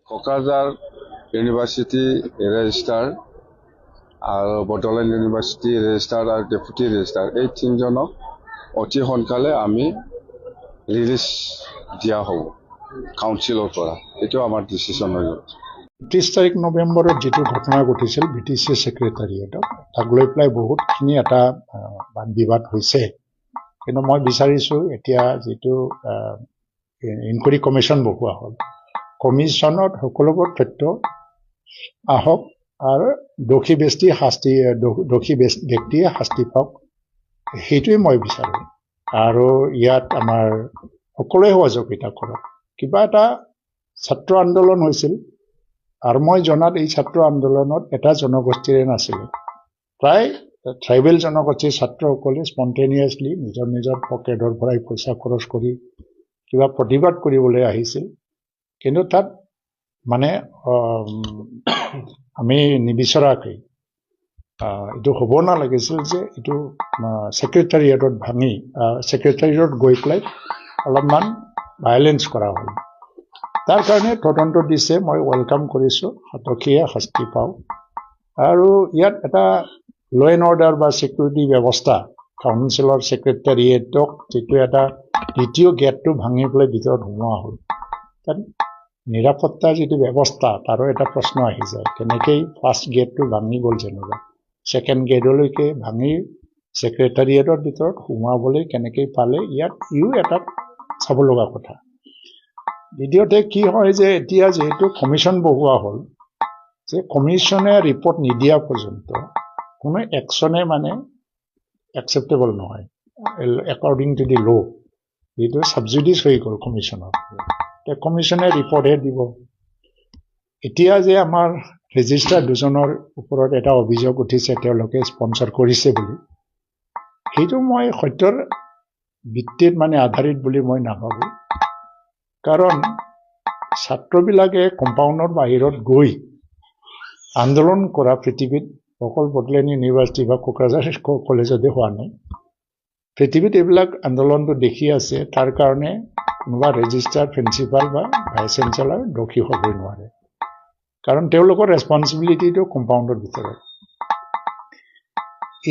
Kokrajhar university registrar আৰু Bodoland university registrar আৰু deputy registrar এই তিনিজনক অতি সোনকালে আমি ৰিলিজ দিয়া হ'ব কাউন্সিলৰ পৰা। এইটো আমাৰ ডিচিশ্যন হৈ গ'ল। 30 তাৰিখ নৱেম্বৰত যিটো ঘটনা ঘটিছিল BTC ছেক্ৰেটাৰিয়েটত, তাক লৈ পেলাই বহুতখিনি এটা বাদ বিবাদ হৈছে। কিন্তু মই বিচাৰিছোঁ এতিয়া যিটো ইনকুৱাৰী কমিশ্যন বহোৱা হ'ল, কমিশ্যনত সকলোবোৰ তথ্য আহক আৰু দোষী ব্যক্তিয়ে শাস্তি পাওক, সেইটোৱে মই বিচাৰোঁ। আৰু ইয়াত আমাৰ সকলোৱে সহযোগিতা কৰক। কিবা এটা ছাত্ৰ আন্দোলন হৈছিল, আৰু মই জনাত এই ছাত্ৰ আন্দোলনত এটা জনগোষ্ঠীৰে নাছিল, প্ৰায় ট্ৰাইবেল জনগোষ্ঠীৰ ছাত্ৰসকলে স্পণ্টেনিয়াছলি নিজৰ পকেটৰ পৰাই পইচা খৰচ কৰি কিবা প্ৰতিবাদ কৰিবলৈ আহিছিল। কিন্তু তাত মানে আমি নিবিচৰাকৈ এইটো হ'ব নালাগিছিল যে এইটো ছেক্ৰেটাৰিয়েটত ভাঙি ছেক্ৰেটাৰিয়েটত গৈ পেলাই অলপমান ভাইলেঞ্চ কৰা হ'ল। তাৰ কাৰণে তদন্ত দিছে, মই ৱেলকাম কৰিছোঁ। দোষীয়ে শাস্তি পাওক। আৰু ইয়াত এটা ল এণ্ড অৰ্ডাৰ বা ছিকিউৰিটি ব্যৱস্থা, কাউন্সিলৰ ছেক্ৰেটাৰিয়েটক যিটো এটা দ্বিতীয় গেটটো ভাঙি পেলাই ভিতৰত সোমোৱা হ'ল, তাত নিৰাপত্তা যিটো ব্যৱস্থা তাৰো এটা প্ৰশ্ন আহি যায়। কেনেকৈ ফাৰ্ষ্ট গেটটো ভাঙি গ'ল, যেনিবা ছেকেণ্ড গেটলৈকে ভাঙি ছেক্ৰেটাৰিয়েটৰ ভিতৰত সোমাবলৈ কেনেকৈ পালে, ইয়াত ইও এটা চাব লগা কথা। দ্বিতীয়তে কি হয় যে এতিয়া যিহেতু কমিশ্যন বহোৱা হ'ল, যে কমিশ্যনে ৰিপৰ্ট নিদিয়া পৰ্যন্ত কোনো একশ্যনে মানে একচেপ্টেবল নহয় একৰ্ডিং টু দি ল'। যিটো ছাবজুডিচ হৈ গ'ল কমিশ্যনৰ, কমিশ্যনে ৰিপৰ্টহে দিব। এতিয়া যে আমাৰ ৰেজিষ্ট্ৰাৰ দুজনৰ ওপৰত এটা অভিযোগ উঠিছে তেওঁলোকে স্পন্সৰ কৰিছে বুলি, সেইটো মই সত্যৰ ভিত্তিত মানে আধাৰিত বুলি মই নাভাবোঁ। কাৰণ ছাত্ৰবিলাকে কম্পাউণ্ডৰ বাহিৰত গৈ আন্দোলন কৰা পৃথিৱীত অকল বড়োলেণ্ড ইউনিভাৰ্চিটি বা কোকৰাঝাৰ কলেজতে হোৱা নাই, পৃথিৱীত এইবিলাক আন্দোলনটো দেখি আছে। তাৰ কাৰণে কোনোবা ৰেজিষ্ট্ৰাৰ প্ৰিন্সিপাল বা ভাইচ চেঞ্চেলৰ দোষী হ'বই নোৱাৰে, কাৰণ তেওঁলোকৰ ৰেছপঞ্চিবিলিটিটো কম্পাউণ্ডৰ ভিতৰত।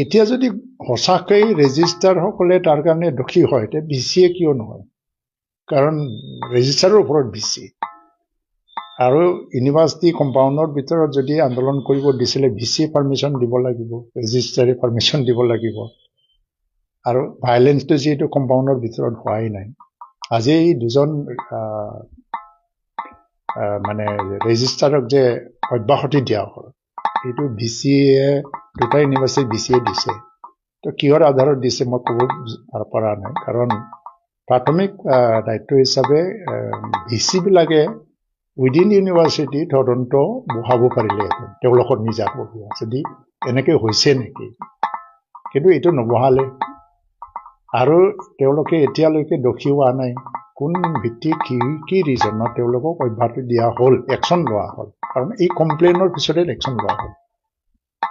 এতিয়া যদি সঁচাকৈ ৰেজিষ্ট্ৰাৰসকলে তাৰ কাৰণে দোষী হয়, তেতিয়া VC-য়ে কিয় নহয়? কাৰণ ৰেজিষ্ট্ৰাৰৰ ওপৰত VC। আৰু ইউনিভাৰ্চিটি কম্পাউণ্ডৰ ভিতৰত যদি আন্দোলন কৰিব দিছিলে VC-য়ে পাৰ্মিশ্যন দিব লাগিব, ৰেজিষ্ট্ৰাৰে পাৰ্মিশ্যন দিব লাগিব। আৰু ভাইলেঞ্চটো যিহেতু কম্পাউণ্ডৰ ভিতৰত হোৱাই নাই, আজি এই দুজন মানে ৰেজিষ্ট্ৰাৰক যে অব্যাহতি দিয়া হ'ল, এইটো VC-য়ে দুটা ইউনিভাৰ্চিটি VC-য়ে দিছে। তো কিহৰ আধাৰত দিছে মই ক'ব পৰা নাই, কাৰণ প্ৰাথমিক দায়িত্ব হিচাপে VC-বিলাকে উইদিন ইউনিভাৰ্চিটি তদন্ত বহাব পাৰিলেহেঁতেন তেওঁলোকৰ নিজাববীয়া, যদি এনেকৈ হৈছে নেকি। কিন্তু এইটো নবহালে, আৰু তেওঁলোকে এতিয়ালৈকে দোষী হোৱা নাই। কোন ভিত্তিত কি ৰিজনত তেওঁলোকক অব্যাহতি দিয়া হ'ল, একশ্যন লোৱা হ'ল, কাৰণ এই কমপ্লেইনৰ পিছতে একশ্যন লোৱা হ'ল,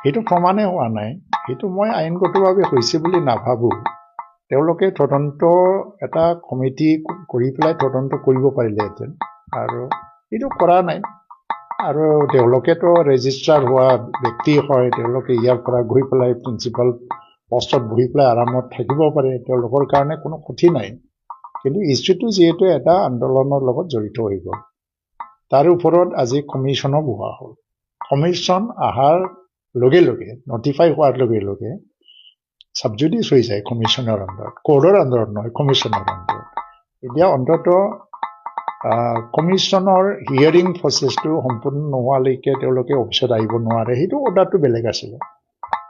সেইটো প্ৰমাণে হোৱা নাই। সেইটো মই আইনগতভাৱে হৈছে বুলি নাভাবোঁ। তেওঁলোকে তদন্ত এটা কমিটি কৰি পেলাই তদন্ত কৰিব পাৰিলেহেঁতেন, আৰু এইটো কৰা নাই। আৰু তেওঁলোকেতো ৰেজিষ্ট্ৰাৰ হোৱা ব্যক্তি হয়, তেওঁলোকে ইয়াৰ পৰা গৈ পেলাই প্ৰিন্সিপাল পষ্টত বহি পেলাই আৰামত থাকিব পাৰে, তেওঁলোকৰ কাৰণে কোনো ক্ষতি নাই। কিন্তু ইছ্যুটো যিহেতু এটা আন্দোলনৰ লগত জড়িত হৈ গ'ল, তাৰ ওপৰত আজি কমিশ্যনো বহোৱা হ'ল। কমিশ্যন অহাৰ লগে লগে, নটিফাই হোৱাৰ লগে লগে ছাবজুডিচ হৈ যায় কমিশ্যনৰ আণ্ডাৰত, কোৰ্টৰ আণ্ডাৰত নহয়, কমিশ্যনৰ আণ্ডাৰত। এতিয়া অন্ততঃ কমিশ্যনৰ হিয়াৰিং প্ৰচেছটো সম্পূৰ্ণ নোহোৱালৈকে তেওঁলোকে অফিচত আহিব নোৱাৰে, সেইটো অৰ্ডাৰটো বেলেগ আছিলে।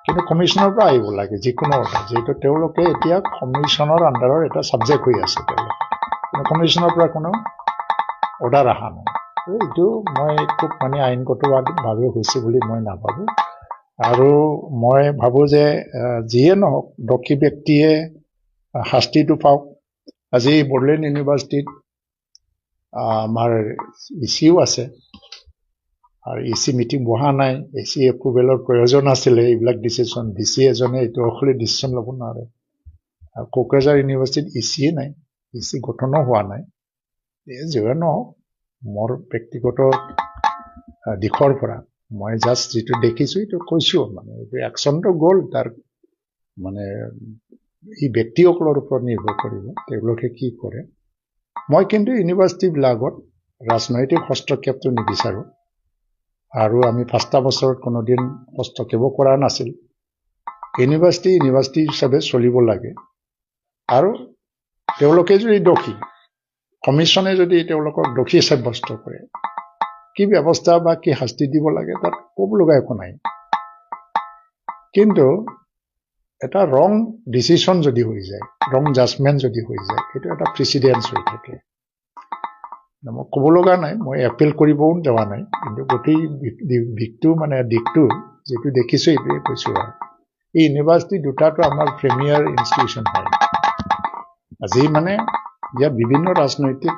কিন্তু কমিশ্যনৰ পৰা আহিব লাগে যিকোনো অৰ্ডাৰ, যিহেতু তেওঁলোকে এতিয়া কমিশ্যনৰ আণ্ডাৰৰ এটা ছাবজেক্ট হৈ আছে। তেওঁলোকে কমিশ্যনৰ পৰা কোনো অৰ্ডাৰ অহা নাই। এইটো মই খুব মানে আইনগতভাৱে হৈছে বুলি মই নাভাবোঁ। আৰু মই ভাবোঁ যে যিয়ে নহওক দোষী ব্যক্তিয়ে শাস্তিটো পাওক। আজি বড়োলেণ্ড ইউনিভাৰ্চিটিত আমাৰ EC-ও আছে, আৰু EC মিটিং বহা নাই, EC এপ্ৰুভেলৰ প্ৰয়োজন আছিলে। এইবিলাক ডিচিশ্যন VC এজনে এইটো অকলে ডিচিশ্যন ল'ব নোৱাৰে। আৰু কোকৰাঝাৰ ইউনিভাৰ্চিটিত EC-য়ে নাই, EC গঠনো হোৱা নাই। যিয়ে নহওক মোৰ ব্যক্তিগত দিশৰ পৰা মই জাষ্ট যিটো দেখিছোঁ এইটো কৈছোঁ মানে এইটো একশ্যনটো গ'ল তাৰ মানে এই ব্যক্তিসকলৰ ওপৰত নিৰ্ভৰ কৰিব তেওঁলোকে কি কৰে মই কিন্তু ইউনিভাৰ্চিটিবিলাকত ৰাজনৈতিক হস্তক্ষেপটো নিবিচাৰোঁ আৰু আমি 5টা বছৰত কোনোদিন হস্তক্ষেপো কৰা নাছিল ইউনিভাৰ্চিটি হিচাপে চলিব লাগে আৰু তেওঁলোকে যদি দোষী কমিশ্যনে যদি তেওঁলোকক দোষী সাব্যস্ত কৰে কি ব্যৱস্থা বা কি শাস্তি দিব লাগে তাত ক'ব লগা একো নাই কিন্তু এটা ৰং ডিচিশ্যন যদি হৈ যায় ৰং জাজমেণ্ট যদি হৈ যায় সেইটো এটা প্ৰেচিডেন্স হৈ থাকে মই ক'ব লগা নাই মই এপিল কৰিবও দেৱা নাই কিন্তু গোটেই দিশটো মানে দিশটো যিটো দেখিছোঁ এইটোৱে কৈছোঁ আৰু এই ইউনিভাৰ্চিটি দুটাটো আমাৰ প্ৰিমিয়াৰ ইনষ্টিটিউশ্যন হয় আজি মানে ইয়াত বিভিন্ন ৰাজনৈতিক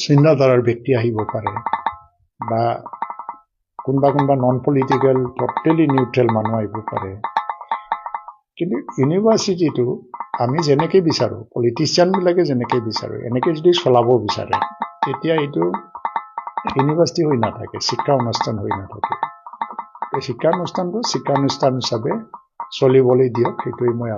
চিন্তাধাৰাৰ ব্যক্তি আহিব পাৰে বা কোনোবা নন পলিটিকেল টোটেলি নিউট্ৰেল মানুহ আহিব পাৰে কিন্তু ইউনিভাৰ্চিটিটো আমি যেনেকৈ বিচাৰোঁ পলিটিচিয়ানবিলাকে যেনেকৈ বিচাৰোঁ এনেকৈ যদি চলাব বিচাৰে তেতিয়া এইটো ইউনিভাৰ্চিটি হৈ নাথাকে শিক্ষা অনুষ্ঠান হৈ নাথাকে এই শিক্ষানুষ্ঠানটো শিক্ষানুষ্ঠান হিচাপে চলিবলৈ দিয়ক সেইটোৱে মই